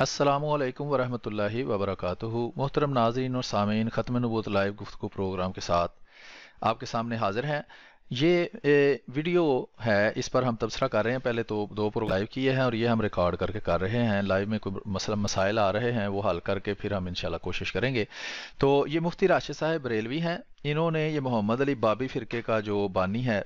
अस्सलामुअलैकुम वरहमतुल्लाहि वबरकातुहू। मोहतरम नाज़रीन और सामीन, ख़त्म नबूवत लाइव गुफ्तगू प्रोग्राम के साथ आपके सामने हाजिर हैं। ये वीडियो है, इस पर हम तबसरा कर रहे हैं। पहले तो दो प्रोग्राम लाइव किए हैं और ये हम रिकॉर्ड करके कर रहे हैं। लाइव में कोई मसाइल आ रहे हैं, वो हल करके फिर हम इंशाल्लाह कोशिश करेंगे। तो ये मुफ्ती राशिद साहब बरेलवी हैं। इन्होंने ये मोहम्मद अली बाबी फ़िरके का जो बानी है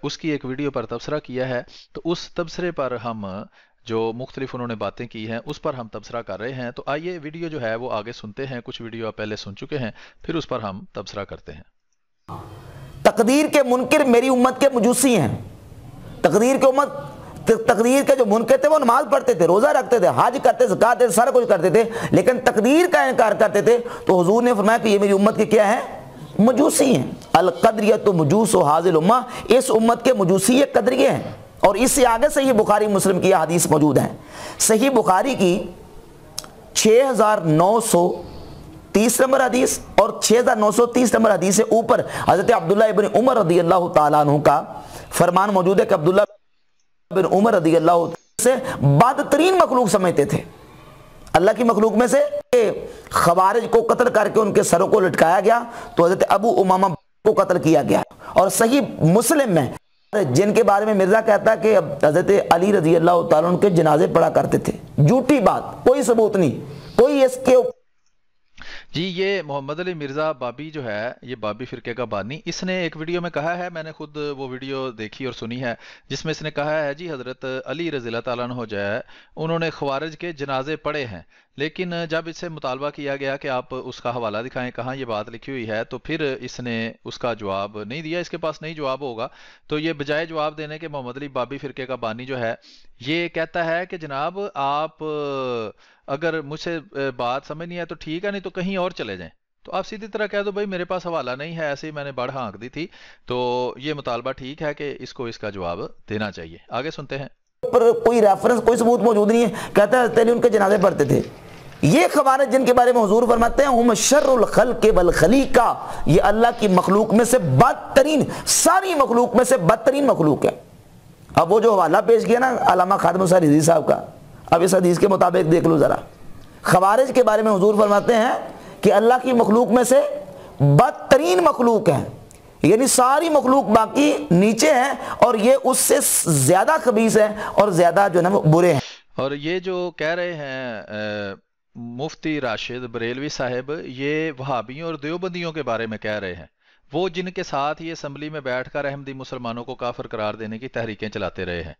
उसकी एक वीडियो पर तबसरा किया है। तो उस तबसरे पर हम जो मुख्तलिफ उन्होंने बातें की हैं उस पर हम तबसरा कर रहे हैं। तो आइए वीडियो जो है वो आगे सुनते हैं। कुछ वीडियो आप पहले सुन चुके हैं, फिर उस पर हम तबसरा करते हैं। तकदीर के मुनकिर मेरी उम्मत के मजूसी हैं। तकदीर के जो मुनकिर थे वो नमाज पढ़ते थे, रोज़ा रखते थे, हज करते, ज़कात देते, सारा कुछ करते थे, लेकिन तकदीर का इनकार करते थे। तो हुजूर ने फरमाया कि ये मेरी उम्मत के क्या है? मजूसी हैं। अल क़दरियतु मजूसु हाज़िल उम्मा, इस उम्मत के मजूसी ये क़दरिये हैं। और इससे आगे सही बुखारी मुस्लिम की हदीस मौजूद है। सही बुखारी की 6930 नंबर हदीस और 6930 नंबर हदीस से ऊपर हज़रत अब्दुल्ला इब्न उमर रज़ी अल्लाह तआला अन्हु का फरमान मौजूद है कि अब्दुल्ला इब्न उमर रज़ी अल्लाह से बदतरीन मखलूक समझते थे। अल्लाह की मखलूक में से खवारिज को कत्ल करके उनके सरों को लटकाया गया, तो हज़रत अबू उमामा को कत्ल किया गया। और सही मुस्लिम में जिनके बारे में मिर्जा कहता है कि हज़रत अली रज़ी अल्लाह तआला उनके जनाजे पढ़ा करते थे। झूठी बात, कोई सबूत नहीं, कोई इसके जी। ये मोहम्मद अली मिर्ज़ा बाबी जो है, ये बाबी फ़िरके का बानी, इसने एक वीडियो में कहा है, मैंने खुद वो वीडियो देखी और सुनी है, जिसमें इसने कहा है जी हज़रत अली रज़ी अल्लाह तआला अन्हु जो है उन्होंने ख़वारिज के जनाजे पढ़े हैं। लेकिन जब इससे मुतालबा किया गया कि आप उसका हवाला दिखाएं, कहाँ ये बात लिखी हुई है, तो फिर इसने उसका जवाब नहीं दिया। इसके पास नहीं जवाब होगा, तो ये बजाय जवाब देने के मोहम्मद अली बाबी फ़िरके का बानी जो है ये कहता है कि जनाब आप अगर मुझसे बात समझ नहीं आए तो ठीक है, नहीं तो कहीं और चले जाएं। तो आप सीधी तरह कह दो भाई मेरे पास हवाला नहीं है, ऐसे ही मैंने बढ़ हाँक दी थी। तो ये मुतालबा ठीक है कि इसको इसका जवाब देना चाहिए। आगे सुनते हैं। पर कोई रेफरेंस, कोई सबूत मौजूद नहीं है। कहता है तेरे उनके जनाजे पढ़ते थे। ये खवारिज जिनके बारे में हुजूर फरमाते हैं हुम शर्रुल खल्क़ि वल खलीका, ये अल्लाह की मखलूक में से बदतरीन, सारी मखलूक में से बदतरीन मखलूक है। अब वो जो हवाला पेश किया ना अल्लामा खातम रिज़वी साहब का, अब इस हदीस के मुताबिक देख लो जरा। खवारिज के बारे में हुजूर फरमाते हैं कि अल्लाह की मखलूक में से बदतरीन मखलूक है, यानी सारी मखलूक बाकी नीचे है और ये उससे ज्यादा खबीस है और ज्यादा जो है वो बुरे हैं। और ये जो कह रहे हैं मुफ्ती राशिद बरेलवी साहब, ये वहाबियों और देवबंदियों के बारे में कह रहे हैं, वो जिनके साथ ये असम्बली में बैठकर अहमदी मुसलमानों को काफिर करार देने की तहरीकें चलाते रहे हैं।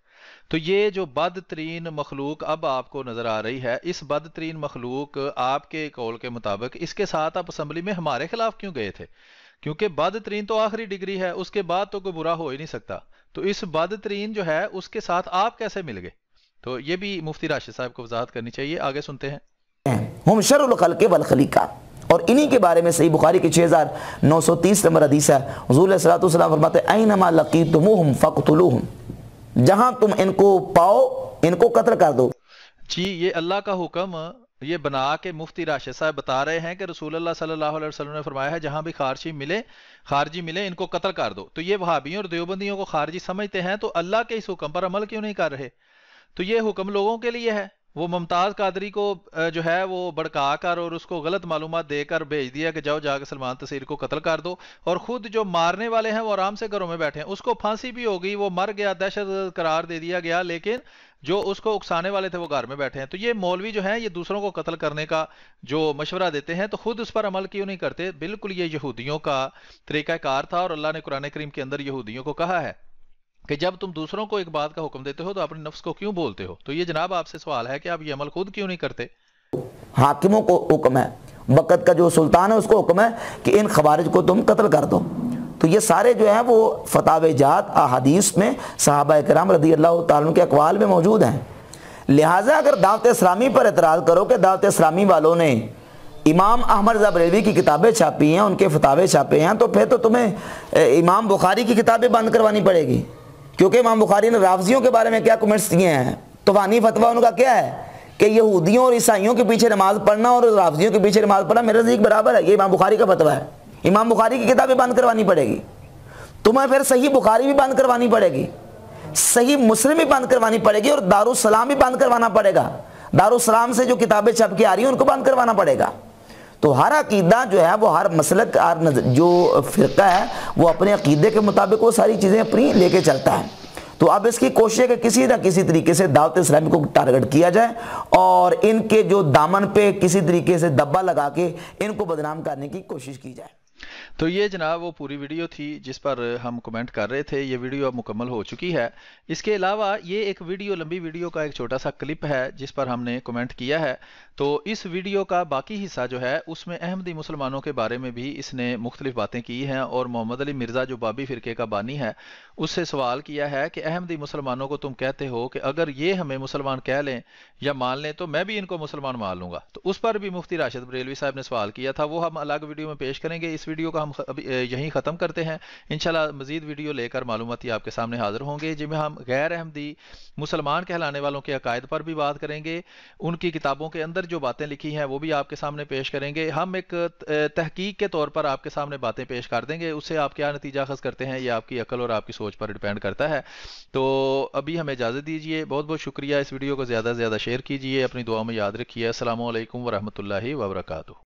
तो ये जो बदतरीन मखलूक अब आपको नजर आ रही है, इस बदतरीन मखलूक आपके कौल के मुताबिक इसके साथ आप असम्बली में हमारे खिलाफ क्यों गए थे? क्योंकि बदतरीन तो आखिरी डिग्री है, उसके बाद तो कोई बुरा हो ही नहीं सकता। तो इस बदतरीन जो है उसके साथ आप कैसे मिल गए? तो ये भी मुफ्ती राशिद साहब को वजाहत करनी चाहिए। आगे सुनते हैं। हम शर्रुल खल्क़ि वल खलीका, और इन्हीं के बारे में सही बुखारी की 6930 नंबर हदीस है। हुज़ूर सल्लल्लाहु अलैहि वसल्लम फरमाते हैं ऐनमा लक़ीतुमुहुम फ़क़्तुलूहुम, जहां तुम इनको पाओ इनको कत्ल कर दो। जी, ये अल्लाह का हुक्म ये बना के मुफ्ती राशिद साहब बता रहे हैं कि रसूलुल्लाह सल्लल्लाहु अलैहि वसल्लम ने फरमाया है जहां भी खारजी मिले इनको कत्ल कर दो। तो ये वहाबियों और देवबंदियों को खारजी समझते हैं, तो अल्लाह के इस हुक्म पर अमल क्यों नहीं कर रहे? तो ये हुक्म लोगों के लिए है। वो मुमताज़ कादरी को जो है वो भड़का कर और उसको गलत मालूमात देकर भेज दिया कि जाओ जाकर सलमान तसीर को कत्ल कर दो, और खुद जो मारने वाले हैं वो आराम से घरों में बैठे हैं। उसको फांसी भी हो गई, वो मर गया, दहशत करार दे दिया गया, लेकिन जो उसको उकसाने वाले थे वो घर में बैठे हैं। तो ये मौलवी जो है ये दूसरों को कत्ल करने का जो मशवरा देते हैं, तो खुद उस पर अमल क्यों नहीं करते? बिल्कुल ये यहूदियों का तरीक़ाकार था, और अल्लाह ने कुरान करीम के अंदर यहूदियों को कहा है कि जब तुम दूसरों को एक बात का हुक्म देते हो तो अपने नफ्स को क्यों बोलते हो? तो ये जनाब आपसे सवाल है कि आप ये अमल खुद क्यों नहीं करते? हाकिमों को हुक्म है, वक़्त का जो सुल्तान है उसको हुक्म है कि इन खवारिज को तुम कत्ल कर दो। तो ये सारे जो है वो फतावे जात अहादीस में सहाबा किराम रज़ी अल्लाह तआला के अक़वाल में मौजूद हैं। लिहाजा अगर दावत इस्लामी पर एतराज़ करो कि दावत इस्लामी वालों ने इमाम अहमद ब्रेलवी की किताबें छापी हैं, उनके फतावे छापे हैं, तो फिर तो तुम्हें इमाम बुखारी की किताबें बंद करवानी पड़ेगी, क्योंकि इमाम बुखारी ने रावजियों के बारे में क्या कमेंट्स दिए हैं। तवानी फतवा उनका क्या है कि यहूदियों और ईसाइयों के पीछे नमाज पढ़ना और रावजियों के पीछे नमाज पढ़ना मेरे नज़दीक बराबर है। ये इमाम बुखारी का फतवा है। इमाम बुखारी की किताबें बंद करवानी पड़ेगी तुम्हें, फिर सही बुखारी भी बंद करवानी पड़ेगी, सही मुस्लिम भी बंद करवानी पड़ेगी, और दारुस्सलाम भी बंद करवाना पड़ेगा। दारुस्सलाम से जो किताबें छप के आ रही हैं उनको बंद करवाना पड़ेगा। तो हर अकीदा जो है वो हर मसलक जो फ़िरका है वो अपने अकीदे के मुताबिक वो सारी चीज़ें अपनी लेके चलता है। तो अब इसकी कोशिश है कि किसी न किसी तरीके से दावत इस्लामी को टारगेट किया जाए और इनके जो दामन पे किसी तरीके से दब्बा लगा के इनको बदनाम करने की कोशिश की जाए। तो ये जनाब वो पूरी वीडियो थी जिस पर हम कमेंट कर रहे थे। ये वीडियो अब मुकम्मल हो चुकी है। इसके अलावा ये एक वीडियो, लंबी वीडियो का एक छोटा सा क्लिप है जिस पर हमने कमेंट किया है। तो इस वीडियो का बाकी हिस्सा जो है उसमें अहमदी मुसलमानों के बारे में भी इसने मुख्तलिफ बातें की हैं और मोहम्मद अली मिर्ज़ा जो बाबी फ़िरके का बानी है उससे सवाल किया है कि अहमदी मुसलमानों को तुम कहते हो कि अगर ये हमें मुसलमान कह लें या मान लें तो मैं भी इनको मुसलमान मान लूँगा। तो उस पर भी मुफ्ती राशिद बरेलवी साहब ने सवाल किया था, वो हम अलग वीडियो में पेश करेंगे। इस वीडियो का हम अभी यहीं ख़त्म करते हैं। इंशाल्लाह मज़ीद वीडियो लेकर मालूमाती आपके सामने हाज़िर होंगे जिनमें हम गैर अहमदी मुसलमान कहलाने वालों के अकायद पर भी बात करेंगे, उनकी किताबों के अंदर जो बातें लिखी हैं वो भी आपके सामने पेश करेंगे। हम एक तहकीक के तौर पर आपके सामने बातें पेश कर देंगे, उससे आप क्या नतीजा अखज़ करते हैं ये आपकी अकल और आपकी सोच पर डिपेंड करता है। तो अभी हमें इजाज़त दीजिए, बहुत बहुत शुक्रिया। इस वीडियो को ज़्यादा से ज़्यादा शेयर कीजिए, अपनी दुआ में याद रखिए। अस्सलामु अलैकुम वरहमतुल्लाहि वबरकातुहू।